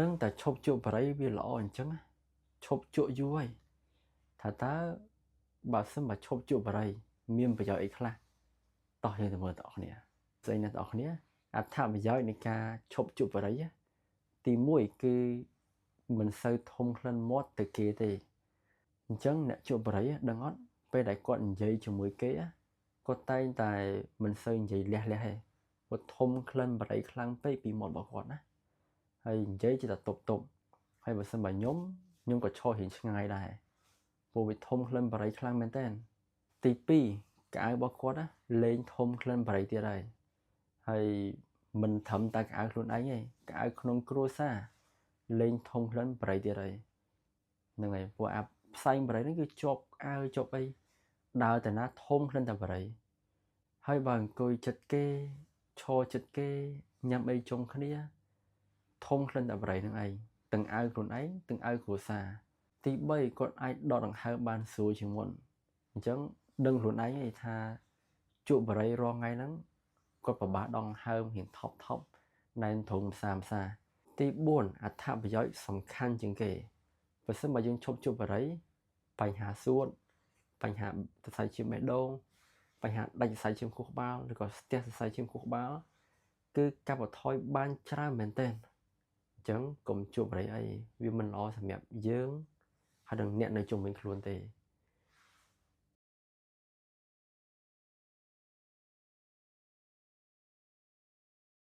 ដឹងតែឈប់ជក់បារីវាល្អអញ្ចឹងឈប់ជក់យូរហើយថាតើបើសិនបើឈប់ជក់បារីមានប្រយោជន៍អីខ្លះតោះយើងទៅមើលបងប្អូនស្អីណាបងប្អូនអត្ថប្រយោជន៍នៃការឈប់ជក់បារីទី1គឺមិនសូវធំក្លិនមាត់ទៅគេទេអញ្ចឹងអ្នកជក់បារីដឹងអត់ពេលដែលគាត់និយាយជាមួយគេគាត់តែងតែមិនសូវនិយាយលះទេគាត់ធំក្លិនបារីខ្លាំងពេកពីមាត់របស់គាត់ណាហើយនិយាយជាតែតុបហើយបើសិនបើខ្ញុំក៏ឈររៀងឆ្ងាយដែរព្រោះវាធំក្លិនបារីខ្លាំងមែនតើទី2កៅរបស់គាត់លេងធំក្លិនបារីទៀតហើយមិនត្រឹមតែកៅខ្លួនឯងទេកៅក្នុងគ្រួសារលេងធំក្លិនបារីទៀតហ្នឹងហើយព្រោះអាផ្សែងបារីហ្នឹងគឺជាប់កៅជាប់អីដើរទៅណាធំក្លិនតែបារីហើយបើអង្គុយចិត្តគេឈរចិត្តគេញ៉ាំអីជុំគ្នាធំក្លិនតែបារីហ្នឹងឯងទាំងអើខ្លួនឯងទាំងអើគ្រួសារទី3គាត់អាចដកដង្ហើមបានស្រួលជាងមុនអញ្ចឹងដឹងខ្លួនឯងឯងថាជក់បារីរាល់ថ្ងៃហ្នឹងគាត់ប្របាដង្ហើមរៀងថប់ណែនធំផ្សាទី4អត្ថប្រយោជន៍សំខាន់ជាងគេបើសិនបើយើងឈប់ជក់បារីបញ្ហាសួតបញ្ហាសរសៃឈាមបេះដូងបញ្ហាដាច់សរសៃឈាមខួរក្បាលឬក៏ស្ទះសរសៃឈាមខួរក្បាលគឺកាត់បន្ថយបានច្រើនមែនទែនអញ្ចឹងកុំជក់បារីអីវាមិនល្អសម្រាប់យើងហើយនឹងអ្នកនៅជុំវិញខ្លួនទេ